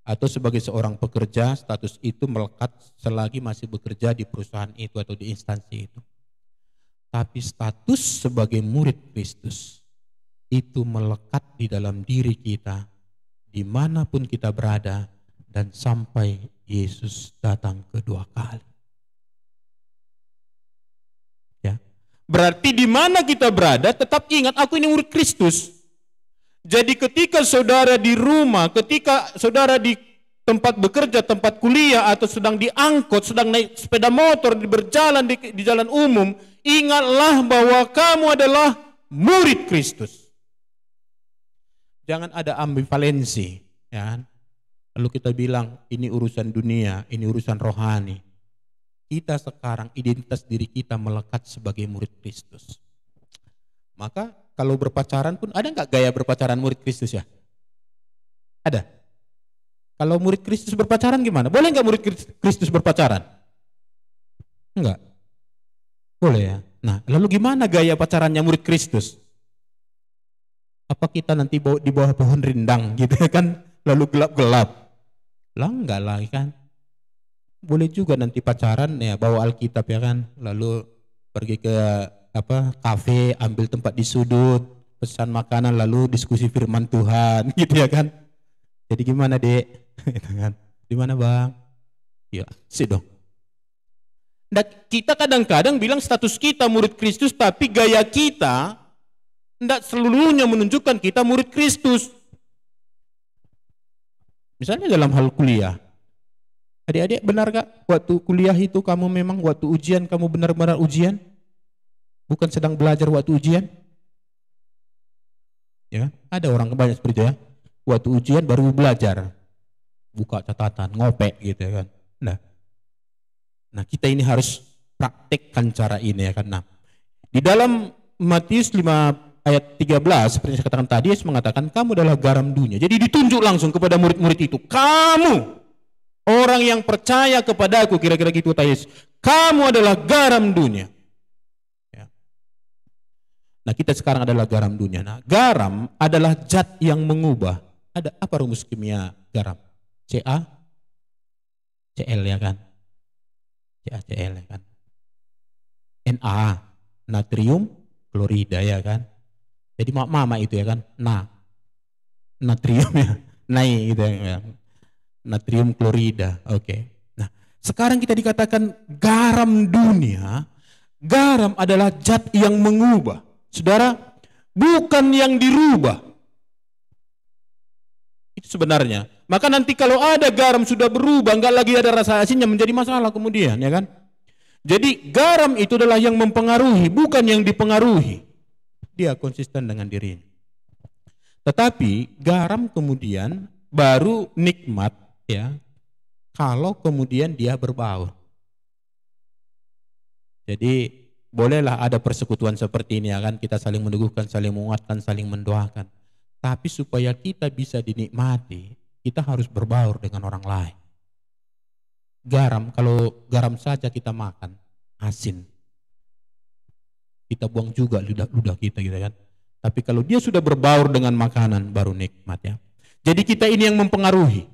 Atau sebagai seorang pekerja, status itu melekat selagi masih bekerja di perusahaan itu atau di instansi itu. Tapi status sebagai murid Kristus itu melekat di dalam diri kita dimanapun kita berada dan sampai Yesus datang kedua kali. Ya, berarti di mana kita berada tetap ingat aku ini murid Kristus. Jadi ketika saudara di rumah, ketika saudara di tempat bekerja, tempat kuliah, atau sedang diangkut, sedang naik sepeda motor, berjalan di jalan umum, ingatlah bahwa kamu adalah murid Kristus. Jangan ada ambivalensi, ya. Lalu kita bilang ini urusan dunia, ini urusan rohani. Kita sekarang identitas diri kita melekat sebagai murid Kristus. Maka kalau berpacaran pun, ada nggak gaya berpacaran murid Kristus ya? Ada. Kalau murid Kristus berpacaran gimana? Boleh nggak murid Kristus berpacaran? Enggak. Boleh ya. Nah, lalu gimana gaya pacarannya murid Kristus? Apa kita nanti di bawah pohon rindang gitu kan? Lalu gelap-gelap? Lah enggak lah kan? Boleh juga nanti pacaran ya bawa Alkitab ya kan? Lalu pergi ke kafe, ambil tempat di sudut, pesan makanan, lalu diskusi firman Tuhan, gitu ya kan? Jadi gimana dek? Gitu kan? Gimana bang? Ya, sih dong. Dan kita kadang-kadang bilang status kita murid Kristus, tapi gaya kita tidak seluruhnya menunjukkan kita murid Kristus. Misalnya dalam hal kuliah, adik-adik benar gak waktu kuliah itu kamu memang waktu ujian kamu benar-benar ujian? Bukan sedang belajar waktu ujian. Ya, ada orang banyak seperti itu ya. Waktu ujian baru belajar. Buka catatan, ngopek gitu ya kan. Nah, kita ini harus praktekkan cara ini ya kan. Nah, di dalam Matius 5 ayat 13 seperti saya katakan tadi, Yesus mengatakan kamu adalah garam dunia. Jadi ditunjuk langsung kepada murid-murid itu. Kamu orang yang percaya kepada aku, kira-kira gitu kata Yesus. Kamu adalah garam dunia. Nah, kita sekarang adalah garam dunia. Nah, garam adalah zat yang mengubah. Ada apa rumus kimia garam? Ca, Cl ya kan? CaCl ya kan? Na, natrium klorida ya kan? Jadi mama itu ya kan? Natrium ya. Nai gitu ya. Natrium klorida. Oke. Nah, sekarang kita dikatakan garam dunia. Garam adalah zat yang mengubah. Saudara, bukan yang dirubah. Itu sebenarnya. Maka nanti kalau ada garam sudah berubah, enggak lagi ada rasa asinnya, menjadi masalah kemudian, ya kan? Jadi garam itu adalah yang mempengaruhi, bukan yang dipengaruhi. Dia konsisten dengan dirinya. Tetapi garam kemudian baru nikmat, ya, kalau kemudian dia berbaur. Jadi bolehlah ada persekutuan seperti ini ya kan, kita saling meneguhkan, saling menguatkan, saling mendoakan. Tapi supaya kita bisa dinikmati, kita harus berbaur dengan orang lain. Garam, kalau garam saja kita makan, asin. Kita buang juga ludah kita gitu kan. Tapi kalau dia sudah berbaur dengan makanan, baru nikmat ya. Jadi kita ini yang mempengaruhi.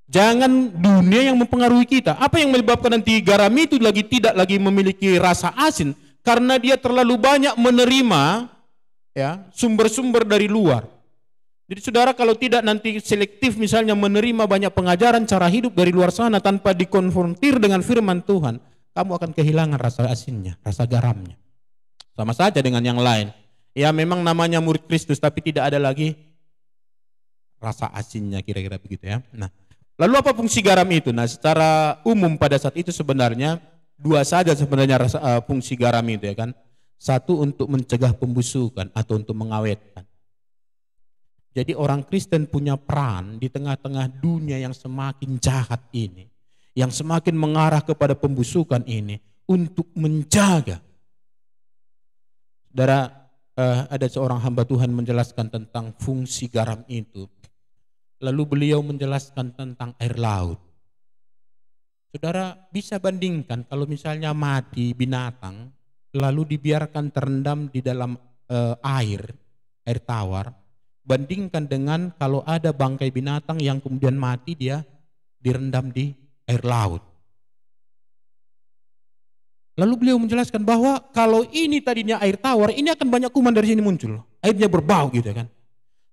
Jangan dunia yang mempengaruhi kita. Apa yang menyebabkan nanti garam itu tidak lagi memiliki rasa asin? Karena dia terlalu banyak menerima ya sumber-sumber dari luar. Jadi saudara kalau tidak nanti selektif misalnya menerima banyak pengajaran cara hidup dari luar sana tanpa dikonfrontir dengan firman Tuhan, kamu akan kehilangan rasa asinnya, rasa garamnya. Sama saja dengan yang lain. Ya memang namanya murid Kristus tapi tidak ada lagi rasa asinnya, kira-kira begitu ya. Nah, lalu apa fungsi garam itu? Nah, secara umum pada saat itu sebenarnya dua saja sebenarnya fungsi garam itu ya kan. Satu untuk mencegah pembusukan atau untuk mengawetkan. Jadi orang Kristen punya peran di tengah-tengah dunia yang semakin jahat ini, yang semakin mengarah kepada pembusukan ini, untuk menjaga. Saudara, ada seorang hamba Tuhan menjelaskan tentang fungsi garam itu. Lalu beliau menjelaskan tentang air laut. Saudara bisa bandingkan kalau misalnya mati binatang, lalu dibiarkan terendam di dalam air tawar, bandingkan dengan kalau ada bangkai binatang yang kemudian mati dia direndam di air laut. Lalu beliau menjelaskan bahwa kalau ini tadinya air tawar, ini akan banyak kuman dari sini muncul. Airnya berbau gitu kan.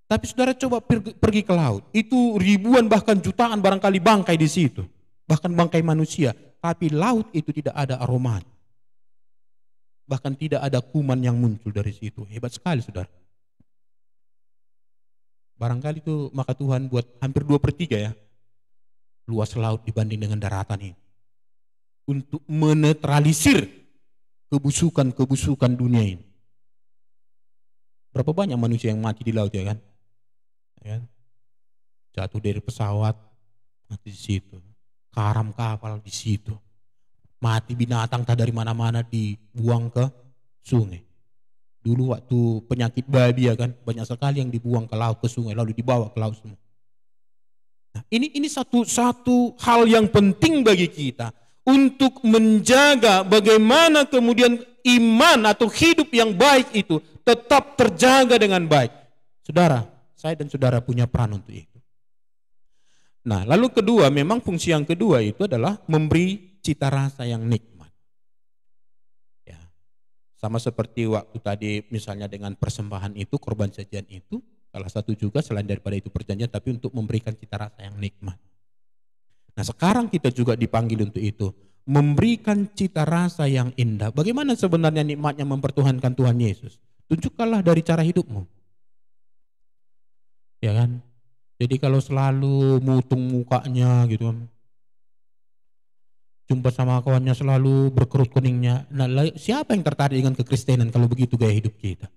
Tapi saudara coba pergi ke laut, itu ribuan bahkan jutaan barangkali bangkai di situ. Bahkan bangkai manusia, tapi laut itu tidak ada aroma. Bahkan tidak ada kuman yang muncul dari situ. Hebat sekali saudara. Barangkali itu maka Tuhan buat hampir 2/3 ya luas laut dibanding dengan daratan ini. Untuk menetralisir kebusukan dunia ini. Berapa banyak manusia yang mati di laut ya kan? Ya. Jatuh dari pesawat, mati di situ. Karam kapal di situ. Mati binatang tak dari mana-mana dibuang ke sungai. Dulu waktu penyakit babi ya kan, banyak sekali yang dibuang ke laut, ke sungai, lalu dibawa ke laut semua. Nah, ini satu hal yang penting bagi kita untuk menjaga bagaimana kemudian iman atau hidup yang baik itu tetap terjaga dengan baik. Saudara, saya dan saudara punya peran untuk itu. Nah, lalu kedua, memang fungsi yang kedua itu adalah memberi cita rasa yang nikmat. Ya, sama seperti waktu tadi misalnya dengan persembahan itu, korban sajian itu, salah satu juga selain daripada itu perjanjian, tapi untuk memberikan cita rasa yang nikmat. Nah sekarang kita juga dipanggil untuk itu, memberikan cita rasa yang indah. Bagaimana sebenarnya nikmatnya mempertuhankan Tuhan Yesus? Tunjukkanlah dari cara hidupmu. Ya kan? Jadi kalau selalu mutung mukanya gitu, jumpa sama kawannya selalu berkerut kuningnya, nah siapa yang tertarik dengan kekristenan kalau begitu gaya hidup kita?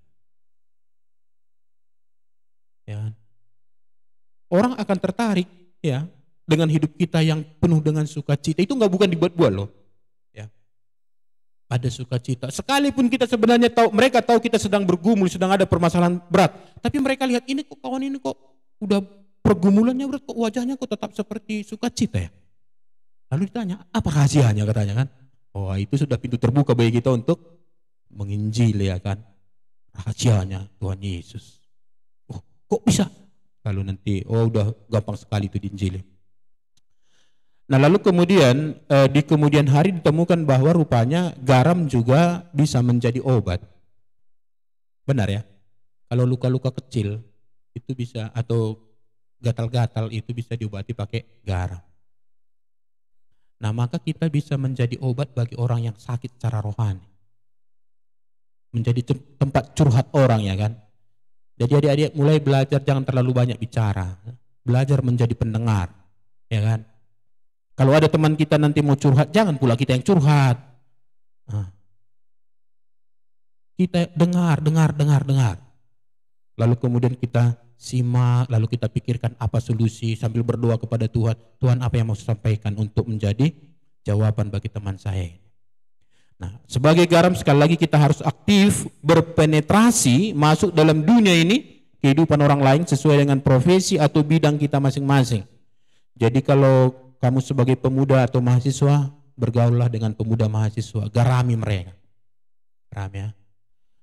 Ya kan? Orang akan tertarik ya dengan hidup kita yang penuh dengan sukacita. Itu bukan dibuat-buat loh. Ya. Ada sukacita. Sekalipun kita sebenarnya mereka tahu kita sedang bergumul, sedang ada permasalahan berat. Tapi mereka lihat ini kok kawan ini kok udah pergumulannya berat, kok wajahnya kok tetap seperti sukacita ya. Lalu ditanya, apa rahasianya katanya kan? Oh itu sudah pintu terbuka bagi kita untuk menginjil ya kan. rahasianya Tuhan Yesus. Oh, kok bisa? Lalu nanti, udah gampang sekali itu diinjili. Nah lalu kemudian di kemudian hari ditemukan bahwa rupanya garam juga bisa menjadi obat. Benar ya? Kalau luka-luka kecil itu bisa, atau gatal-gatal itu bisa diobati pakai garam. Nah maka kita bisa menjadi obat bagi orang yang sakit secara rohani. Menjadi tempat curhat orang, ya kan? Jadi adik-adik mulai belajar jangan terlalu banyak bicara. Belajar menjadi pendengar, ya kan? Kalau ada teman kita nanti mau curhat, jangan pula kita yang curhat. Nah, kita dengar. Lalu kemudian kita simak, lalu kita pikirkan apa solusi sambil berdoa kepada Tuhan. Tuhan, apa yang mau saya sampaikan untuk menjadi jawaban bagi teman saya. Nah, sebagai garam sekali lagi kita harus aktif berpenetrasi masuk dalam dunia ini, kehidupan orang lain sesuai dengan profesi atau bidang kita masing-masing. Jadi kalau kamu sebagai pemuda atau mahasiswa, bergaullah dengan pemuda mahasiswa, garami mereka. Garam ya.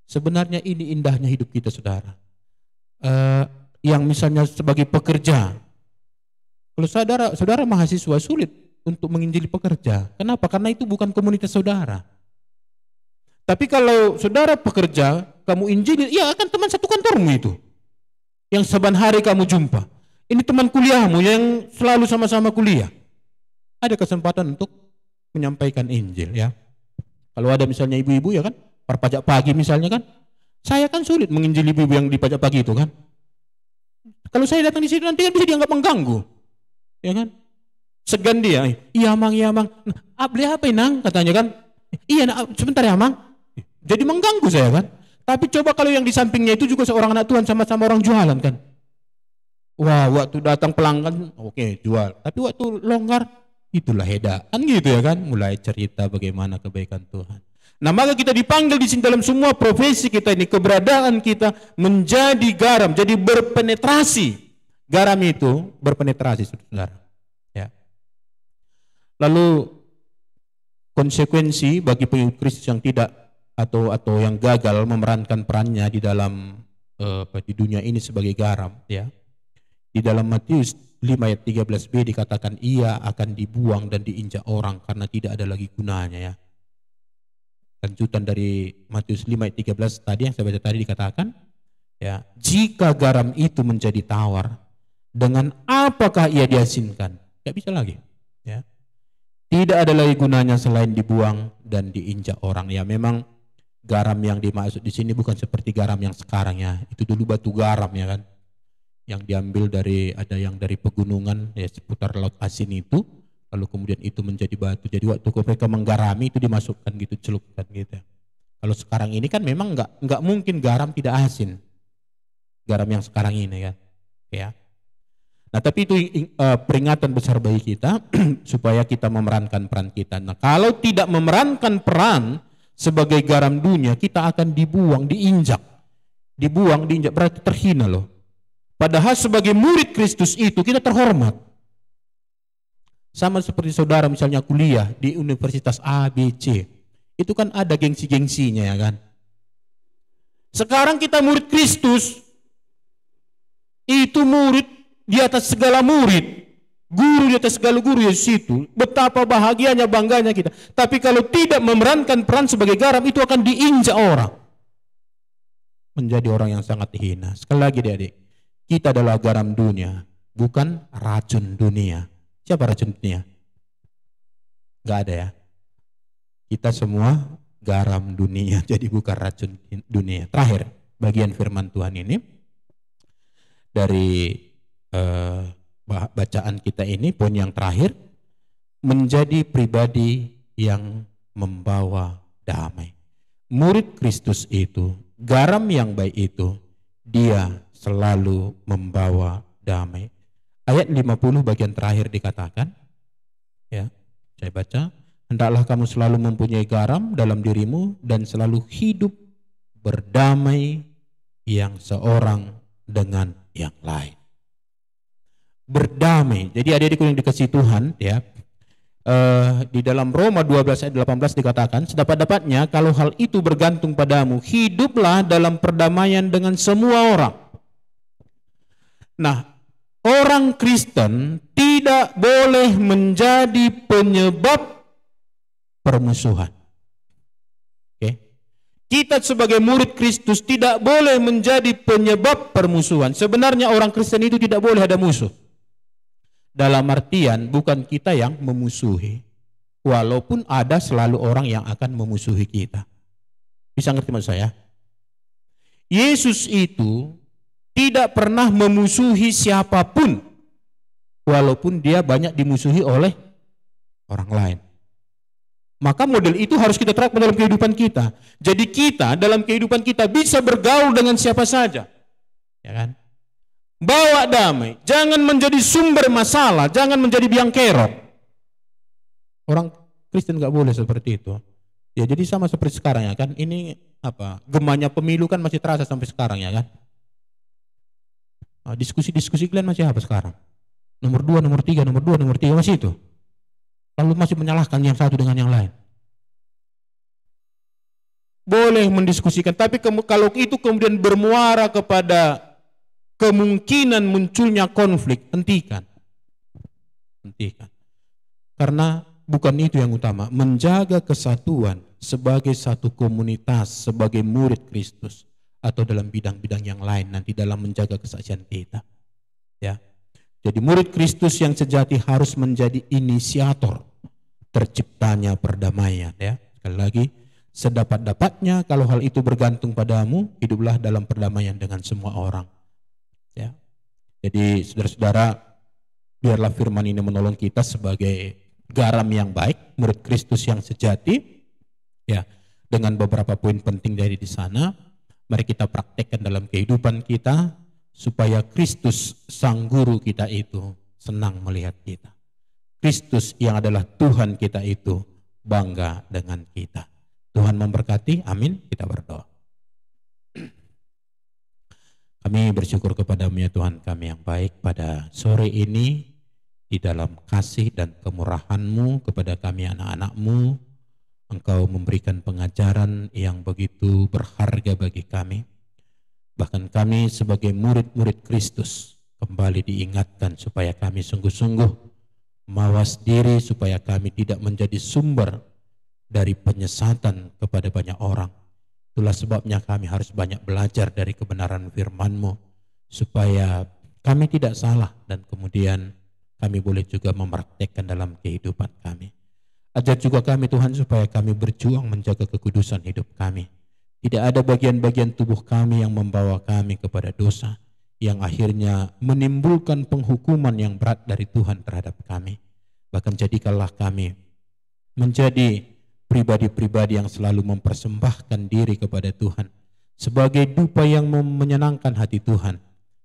Sebenarnya ini indahnya hidup kita, saudara. Yang misalnya sebagai pekerja, kalau saudara mahasiswa sulit untuk menginjili pekerja. Kenapa? Karena itu bukan komunitas saudara. Tapi kalau saudara pekerja, kamu injili, ya akan teman satu kantormu itu, yang saban hari kamu jumpa. Ini teman kuliahmu yang selalu sama-sama kuliah. Ada kesempatan untuk menyampaikan Injil, ya. Kalau ada misalnya ibu-ibu, ya kan, perpajak pagi misalnya kan, saya kan sulit menginjili ibu-ibu yang di pajak pagi itu kan. Kalau saya datang di situ nanti kan bisa dianggap mengganggu, ya kan. Segan dia, iya mang, nah, beli apa nang, katanya kan, iya nah, sebentar ya mang. Jadi mengganggu saya kan. Tapi coba kalau yang di sampingnya itu juga seorang anak Tuhan, sama-sama orang jualan kan. Wah, waktu datang pelanggan, oke, jual. Tapi waktu longgar, itulah hedaan gitu ya kan. Mulai cerita bagaimana kebaikan Tuhan. Nah maka kita dipanggil di sini dalam semua profesi kita ini, keberadaan kita menjadi garam, jadi berpenetrasi. Garam itu berpenetrasi, saudara. Ya. Lalu konsekuensi bagi pengikut Kristus yang tidak atau yang gagal memerankan perannya di dalam di dunia ini sebagai garam, ya. Di dalam Matius 5 ayat 13b dikatakan ia akan dibuang dan diinjak orang karena tidak ada lagi gunanya, ya. Lanjutan dari Matius 5 ayat 13 tadi yang saya baca tadi dikatakan, ya, jika garam itu menjadi tawar, dengan apakah ia diasinkan? Tidak bisa lagi, ya. Tidak ada lagi gunanya selain dibuang dan diinjak orang. Ya memang garam yang dimaksud di sini bukan seperti garam yang sekarang, ya. Itu dulu batu garam, ya kan. Yang diambil ada yang dari pegunungan, ya, seputar laut asin itu, lalu kemudian itu menjadi batu. Jadi waktu mereka menggarami itu dimasukkan gitu, celupkan gitu. Kalau sekarang ini kan memang nggak mungkin garam tidak asin. Garam yang sekarang ini kan, ya. Nah tapi itu peringatan besar bagi kita supaya kita memerankan peran kita. Nah kalau tidak memerankan peran sebagai garam dunia, kita akan dibuang, diinjak. Dibuang, diinjak berarti terhina loh. Padahal sebagai murid Kristus itu kita terhormat. Sama seperti saudara misalnya kuliah di Universitas A, B, C. Itu kan ada gengsi-gengsinya, ya kan. Sekarang kita murid Kristus, itu murid di atas segala murid, guru di atas segala guru, Yesus itu. Betapa bahagianya, bangganya kita. Tapi kalau tidak memerankan peran sebagai garam, itu akan diinjak orang. Menjadi orang yang sangat hina. Sekali lagi adik-adik, kita adalah garam dunia, bukan racun dunia. Siapa racun dunia? Gak ada, ya. Kita semua garam dunia, jadi bukan racun dunia. Terakhir, bagian firman Tuhan ini dari bacaan kita ini, poin yang terakhir, menjadi pribadi yang membawa damai. Murid Kristus itu, garam yang baik itu, dia selalu membawa damai. Ayat 50 bagian terakhir dikatakan, ya, saya baca, hendaklah kamu selalu mempunyai garam dalam dirimu dan selalu hidup berdamai yang seorang dengan yang lain. Berdamai. Jadi adik-adikku yang dikasihi Tuhan, ya, Di dalam Roma 12 ayat 18 dikatakan, sedapat-dapatnya kalau hal itu bergantung padamu, hiduplah dalam perdamaian dengan semua orang. Nah, orang Kristen tidak boleh menjadi penyebab permusuhan. Oke. Kita sebagai murid Kristus tidak boleh menjadi penyebab permusuhan. Sebenarnya orang Kristen itu tidak boleh ada musuh. Dalam artian bukan kita yang memusuhi. Walaupun ada selalu orang yang akan memusuhi kita. Bisa ngerti maksud saya? Yesus itu tidak pernah memusuhi siapapun. Walaupun dia banyak dimusuhi oleh orang lain. Maka model itu harus kita terapkan dalam kehidupan kita. Jadi kita dalam kehidupan kita bisa bergaul dengan siapa saja. Ya kan? Bawa damai, jangan menjadi sumber masalah, jangan menjadi biang kerok. Orang Kristen nggak boleh seperti itu. Ya jadi sama seperti sekarang ya kan, ini gemanya pemilu kan masih terasa sampai sekarang ya kan. Diskusi-diskusi kalian masih apa sekarang? Nomor 2, nomor 3, nomor 2, nomor 3 masih itu. Lalu masih menyalahkan yang satu dengan yang lain. Boleh mendiskusikan, tapi kalau itu kemudian bermuara kepada kemungkinan munculnya konflik, hentikan. Karena bukan itu yang utama. Menjaga kesatuan sebagai satu komunitas, sebagai murid Kristus, atau dalam bidang-bidang yang lain nanti dalam menjaga kesaksian kita. Ya. Jadi murid Kristus yang sejati harus menjadi inisiator terciptanya perdamaian. Ya. Sekali lagi, sedapat-dapatnya kalau hal itu bergantung padamu, hiduplah dalam perdamaian dengan semua orang. Ya. Jadi saudara-saudara, biarlah firman ini menolong kita sebagai garam yang baik, murid Kristus yang sejati. Ya, dengan beberapa poin penting dari di sana, mari kita praktekkan dalam kehidupan kita supaya Kristus sang guru kita itu senang melihat kita. Kristus yang adalah Tuhan kita itu bangga dengan kita. Tuhan memberkati, amin. Kita berdoa. Kami bersyukur kepada-Mu ya Tuhan kami yang baik pada sore ini di dalam kasih dan kemurahan-Mu kepada kami anak-anak-Mu. Engkau memberikan pengajaran yang begitu berharga bagi kami. Bahkan kami sebagai murid-murid Kristus kembali diingatkan supaya kami sungguh-sungguh mawas diri supaya kami tidak menjadi sumber dari penyesatan kepada banyak orang. Itulah sebabnya kami harus banyak belajar dari kebenaran firman-Mu supaya kami tidak salah dan kemudian kami boleh juga mempraktekkan dalam kehidupan kami. Ajar juga kami Tuhan supaya kami berjuang menjaga kekudusan hidup kami. Tidak ada bagian-bagian tubuh kami yang membawa kami kepada dosa yang akhirnya menimbulkan penghukuman yang berat dari Tuhan terhadap kami. Bahkan jadikanlah kami menjadi pribadi-pribadi yang selalu mempersembahkan diri kepada Tuhan sebagai dupa yang menyenangkan hati Tuhan.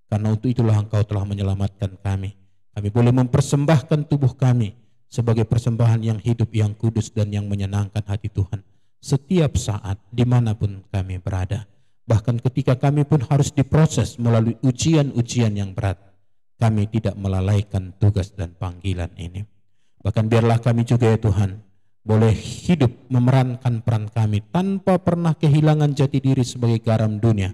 Karena untuk itulah Engkau telah menyelamatkan kami. Kami boleh mempersembahkan tubuh kami sebagai persembahan yang hidup, yang kudus dan yang menyenangkan hati Tuhan setiap saat dimanapun kami berada. Bahkan ketika kami pun harus diproses melalui ujian-ujian yang berat, kami tidak melalaikan tugas dan panggilan ini. Bahkan biarlah kami juga ya Tuhan boleh hidup memerankan peran kami tanpa pernah kehilangan jati diri sebagai garam dunia.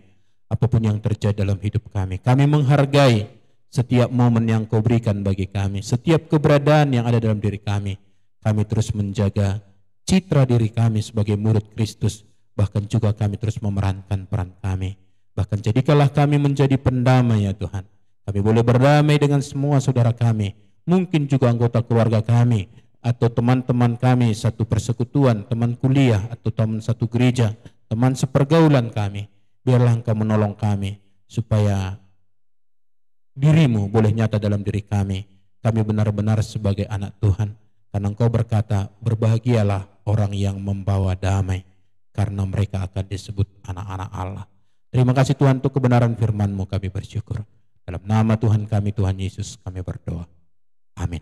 Apapun yang terjadi dalam hidup kami, kami menghargai setiap momen yang Kau berikan bagi kami, setiap keberadaan yang ada dalam diri kami. Kami terus menjaga citra diri kami sebagai murid Kristus, bahkan juga kami terus memerankan peran kami. Bahkan jadikanlah kami menjadi pendamai ya Tuhan. Kami boleh berdamai dengan semua saudara kami, mungkin juga anggota keluarga kami, atau teman-teman kami satu persekutuan, teman kuliah, atau teman satu gereja, teman sepergaulan kami. Biarlah Engkau menolong kami, supaya diri-Mu boleh nyata dalam diri kami. Kami benar-benar sebagai anak Tuhan. Karena Engkau berkata, berbahagialah orang yang membawa damai, karena mereka akan disebut anak-anak Allah. Terima kasih Tuhan untuk kebenaran firman-Mu, kami bersyukur. Dalam nama Tuhan kami, Tuhan Yesus, kami berdoa. Amin.